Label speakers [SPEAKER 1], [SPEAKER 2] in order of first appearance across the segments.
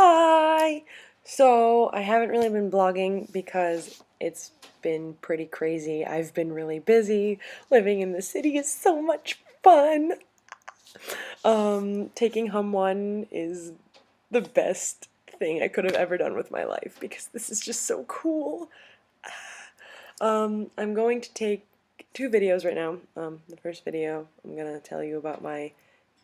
[SPEAKER 1] Hi! So, I haven't really been blogging because it's been pretty crazy. I've been really busy. Living in the city is so much fun. Taking Hum 1 is the best thing I could have ever done with my life because this is just so cool. I'm going to take two videos right now. The first video, I'm going to tell you about my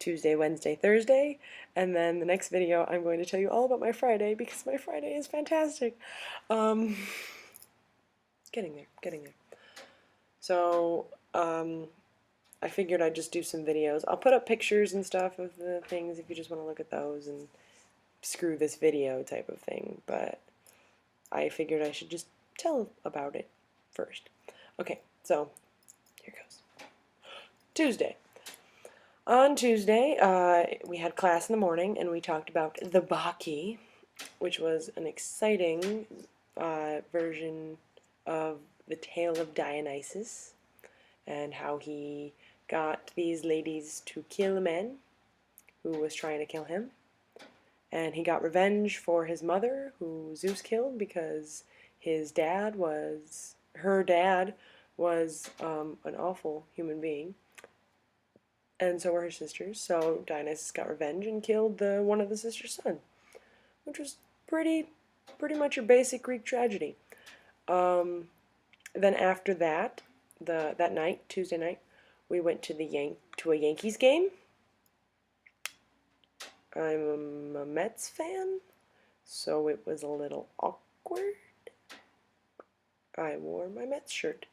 [SPEAKER 1] Tuesday, Wednesday, Thursday, and then the next video I'm going to tell you all about my Friday because my Friday is fantastic. Um, getting there. So, I figured I'd just do some videos. I'll put up pictures and stuff of the things if you just want to look at those and screw this video type of thing, but I figured I should just tell about it first. Okay, so here goes. Tuesday. On Tuesday, we had class in the morning, and we talked about the Bacchae, which was an exciting version of the tale of Dionysus, and how he got these ladies to kill a man who was trying to kill him. And he got revenge for his mother, who Zeus killed because her dad was an awful human being. And so were her sisters. So Dionysus got revenge and killed one of the sisters' son, which was pretty much your basic Greek tragedy. Then after that, that night, Tuesday night, we went to a Yankees game. I'm a Mets fan, so it was a little awkward. I wore my Mets shirt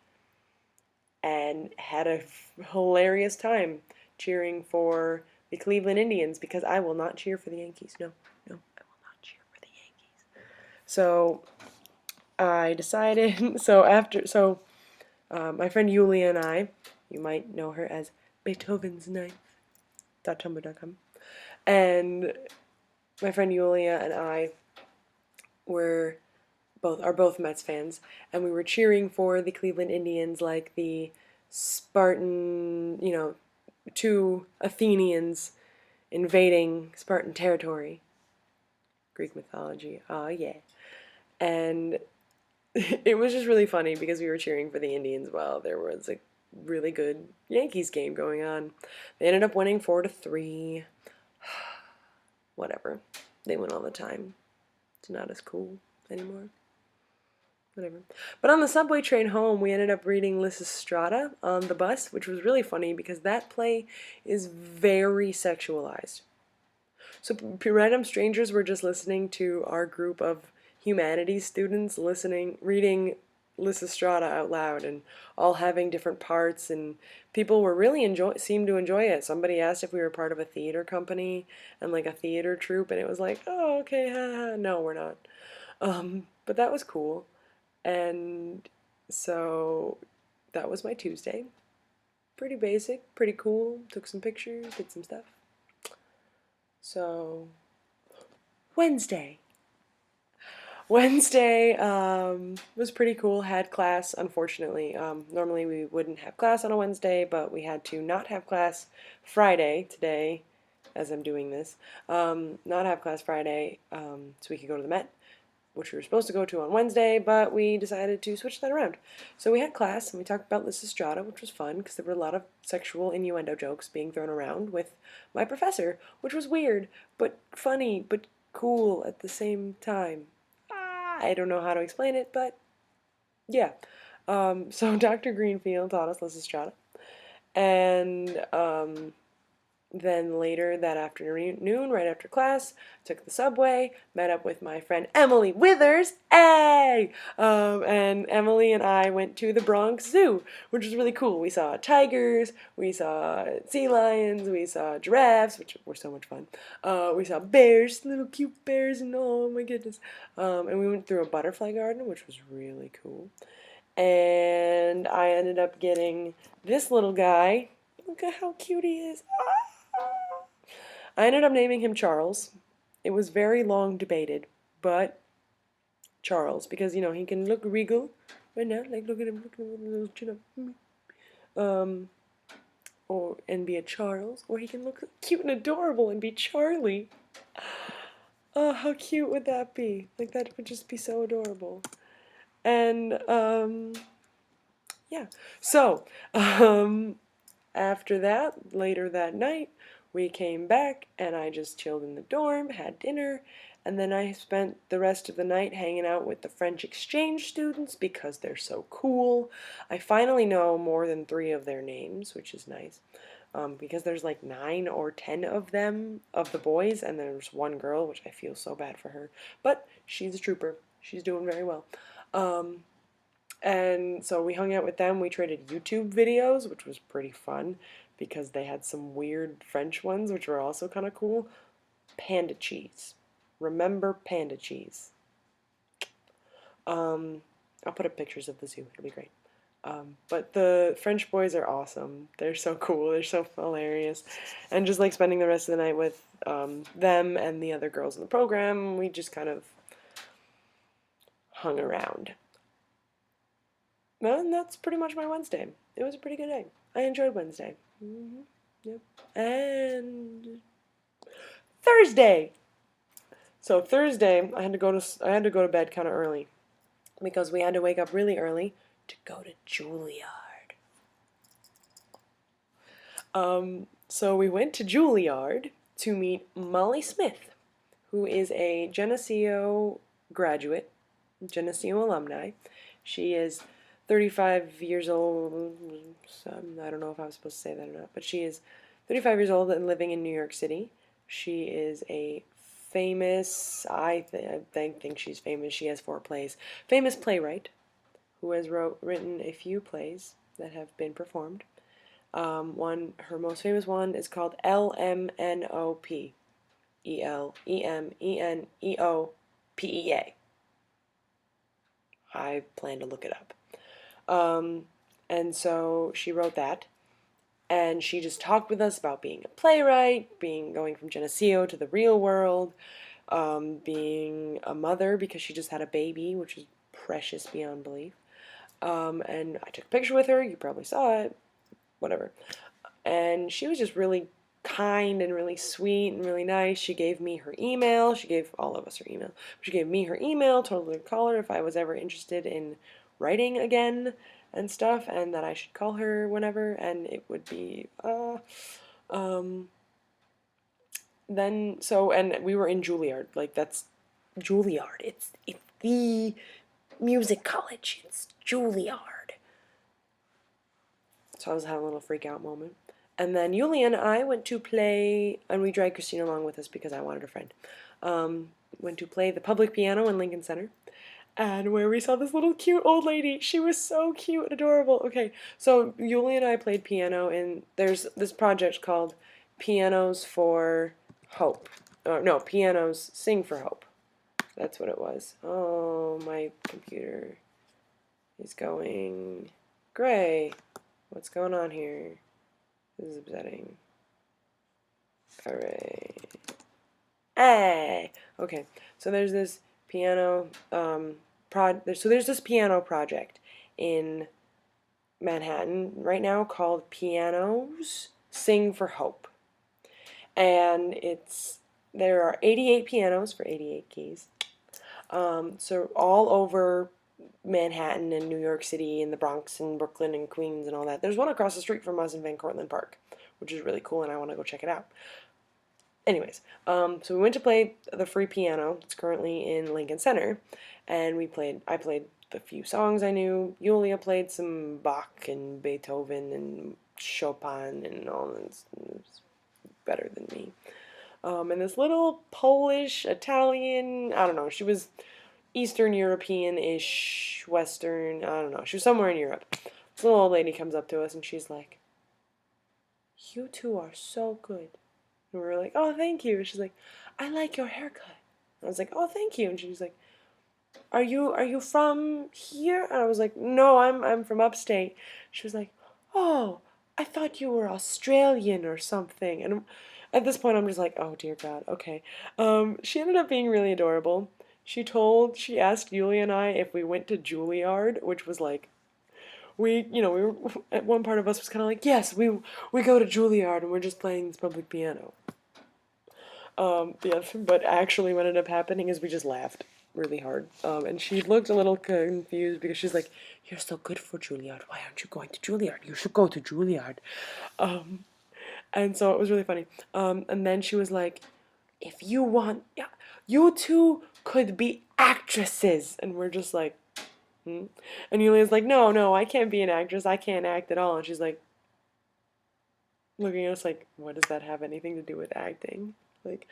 [SPEAKER 1] and had a hilarious time cheering for the Cleveland Indians because I will not cheer for the Yankees. No, I will not cheer for the Yankees. So I decided. My friend Yulia and I, you might know her as Beethoven's Knife.tumblr.com, and my friend Yulia and I are both Mets fans, and we were cheering for the Cleveland Indians like the Spartan, two Athenians invading Spartan territory. Greek mythology. Oh, yeah. And it was just really funny because we were cheering for the Indians while there was a really good Yankees game going on. They ended up winning 4-3. Whatever. They win all the time. It's not as cool anymore. Whatever. But on the subway train home, we ended up reading Lysistrata on the bus, which was really funny because that play is very sexualized. So random strangers were just listening to our group of humanities students reading Lysistrata out loud, and all having different parts, and people were really seemed to enjoy it. Somebody asked if we were part of a theater company and like a theater troupe, and it was like, oh, okay, haha. No, we're not. But that was cool. And so that was my Tuesday. Pretty basic, pretty cool. Took some pictures, did some stuff. So, Wednesday. Wednesday was pretty cool. Had class, unfortunately. Normally we wouldn't have class on a Wednesday, but we had to not have class Friday, today, as I'm doing this. Not have class Friday so we could go to the Met, which we were supposed to go to on Wednesday, but we decided to switch that around. So we had class, and we talked about Lysistrata, which was fun, because there were a lot of sexual innuendo jokes being thrown around with my professor, which was weird, but funny, but cool at the same time. I don't know how to explain it, but yeah. So Dr. Greenfield taught us Lysistrata, and then later that afternoon, right after class, took the subway, met up with my friend Emily Withers, hey! And Emily and I went to the Bronx Zoo, which was really cool. We saw tigers, we saw sea lions, we saw giraffes, which were so much fun. We saw bears, little cute bears, and oh my goodness. And we went through a butterfly garden, which was really cool. And I ended up getting this little guy. Look at how cute he is. I ended up naming him Charles. It was very long debated, but Charles, because he can look regal right now. Like look at him with a little chin up. And be a Charles, or he can look cute and adorable and be Charlie. Oh, how cute would that be? Like, that would just be so adorable. And, yeah. So, um, after that, later that night, we came back and I just chilled in the dorm, had dinner, and then I spent the rest of the night hanging out with the French exchange students because they're so cool. I finally know more than 3 of their names, which is nice. Because there's like 9 or 10 of them, of the boys, and there's one girl, which I feel so bad for her. But she's a trooper. She's doing very well. Um, and so we hung out with them. We traded YouTube videos, which was pretty fun because they had some weird French ones, which were also kind of cool. Panda cheese. Remember panda cheese. Um, I'll put up pictures of the zoo. It'll be great. But the French boys are awesome. They're so cool. They're so hilarious. And just like spending the rest of the night with them and the other girls in the program, we just kind of hung around. And that's pretty much my Wednesday. It was a pretty good day. I enjoyed Wednesday. Yep. And Thursday. So Thursday, I had to go to bed kind of early because we had to wake up really early to go to Juilliard. So we went to Juilliard to meet Molly Smith, who is a Geneseo graduate, Geneseo alumni. She is 35 years old. I don't know if I was supposed to say that or not, but she is 35 years old and living in New York City. She is a famous, I think she's famous. She has 4 plays. Famous playwright who has written a few plays that have been performed. Her most famous one is called LMNOP. ELEMENEOPEA. I plan to look it up. And so she wrote that, and she just talked with us about being a playwright, going from Geneseo to the real world, being a mother because she just had a baby, which is precious beyond belief. And I took a picture with her. You probably saw it. Whatever. And she was just really kind and really sweet and really nice. She gave me her email. She gave all of us her email. She gave me her email, told me to call her if I was ever interested in writing again and stuff, and that I should call her whenever, and it would be, and we were in Juilliard. Like, that's Juilliard. It's the music college. It's Juilliard. So I was having a little freak out moment. And then Yulia and I went to play, and we dragged Christine along with us because I wanted a friend. Went to play the public piano in Lincoln Center, and where we saw this little cute old lady. She was so cute and adorable. Okay, so Yulia and I played piano, and there's this project called Pianos for Hope. No, Pianos Sing for Hope. That's what it was. Oh, my computer is going gray. What's going on here? This is upsetting. Hooray. Hey! Okay, so there's this piano, there's this piano project in Manhattan right now called Pianos Sing for Hope. And there are 88 pianos for 88 keys. So all over Manhattan and New York City and the Bronx and Brooklyn and Queens and all that. There's one across the street from us in Van Cortlandt Park, which is really cool, and I want to go check it out. Anyways, so we went to play the free piano. It's currently in Lincoln Center, and I played the few songs I knew. Yulia played some Bach and Beethoven and Chopin and all this. It was better than me. And this little Polish, Italian, I don't know, she was Eastern European-ish, Western, I don't know. She was somewhere in Europe. This little old lady comes up to us and she's like, "You two are so good." And we were like, "Oh, thank you." And she's like, "I like your haircut." And I was like, "Oh, thank you." And she was like, Are you from here?" And I was like, "No, I'm from upstate." She was like, "Oh, I thought you were Australian or something." And at this point, I'm just like, "Oh dear God, okay." She ended up being really adorable. She asked Yulia and I if we went to Juilliard, which was like, we were, at one part of us was kind of like, "Yes, we go to Juilliard and we're just playing this public piano." But actually what ended up happening is we just laughed really hard. And she looked a little confused because she's like, "You're so good for Juilliard. Why aren't you going to Juilliard? You should go to Juilliard." And so it was really funny. And then she was like, "If you want, yeah, you two could be actresses." And we're just like, hmm? And Yulia's like, "No, no, I can't be an actress. I can't act at all." And she's like, looking at us like, "What does that have anything to do with acting?" Like,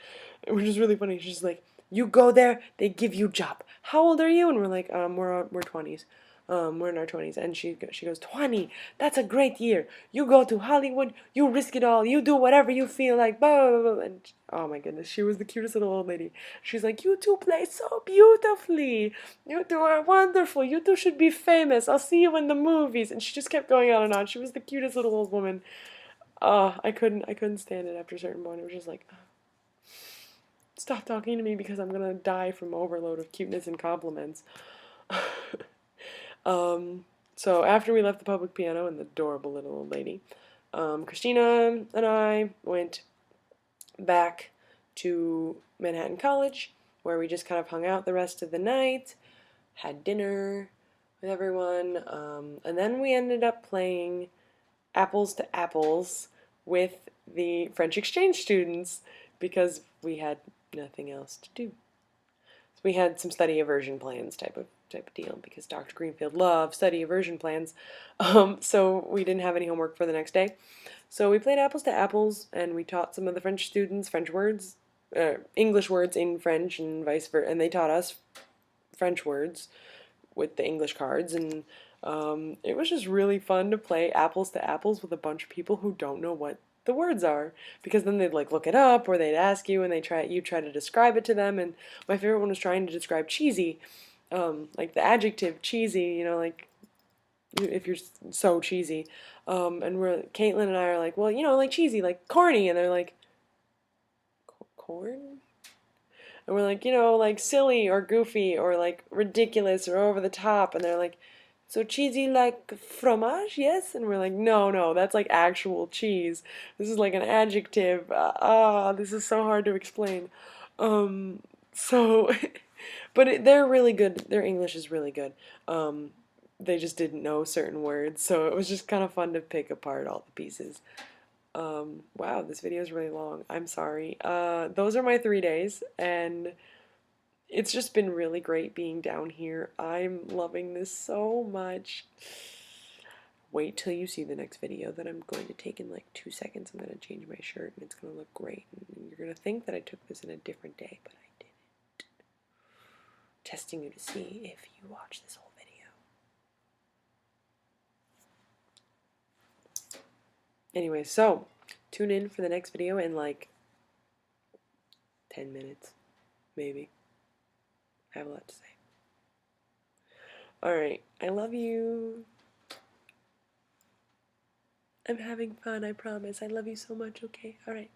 [SPEAKER 1] which is really funny. She's like, "You go there, they give you job. How old are you?" And we're like, we're 20s. We're in our 20s." And she goes, "20. That's a great year. You go to Hollywood, you risk it all, you do whatever you feel like." Blah, blah, blah. And oh my goodness, she was the cutest little old lady. She's like, "You two play so beautifully. You two are wonderful. You two should be famous. I'll see you in the movies." And she just kept going on and on. She was the cutest little old woman. I couldn't stand it after a certain point. It was just like, stop talking to me because I'm gonna die from overload of cuteness and compliments. So after we left the public piano and the adorable little old lady, Christina and I went back to Manhattan College, where we just kind of hung out the rest of the night, had dinner with everyone, and then we ended up playing apples to apples with the French exchange students because we had nothing else to do. So we had some study aversion plans type of deal because Dr. Greenfield loved study aversion plans. So we didn't have any homework for the next day. So we played apples to apples and we taught some of the French students French words, English words in French and vice versa, and they taught us French words with the English cards, and it was just really fun to play apples to apples with a bunch of people who don't know what the words are, because then they'd like look it up or they'd ask you and you try to describe it to them. And my favorite one was trying to describe cheesy, like the adjective cheesy, like if you're so cheesy. And Caitlin and I are like, well, like cheesy, like corny, and they're like, corn? And we're like, like silly or goofy or like ridiculous or over the top. And they're like, so cheesy like fromage, yes? And we're like, no, no, that's like actual cheese. This is like an adjective. This is so hard to explain. So, but they're really good. Their English is really good. They just didn't know certain words. So it was just kind of fun to pick apart all the pieces. Wow, this video is really long. I'm sorry. Those are my 3 days, and it's just been really great being down here. I'm loving this so much. Wait till you see the next video that I'm going to take in like 2 seconds. I'm going to change my shirt, and it's going to look great. And you're going to think that I took this in a different day, but I didn't. Testing you to see if you watch this whole video. Anyway, so tune in for the next video in like 10 minutes, maybe. I have a lot to say. Alright, I love you. I'm having fun, I promise. I love you so much, okay? Alright.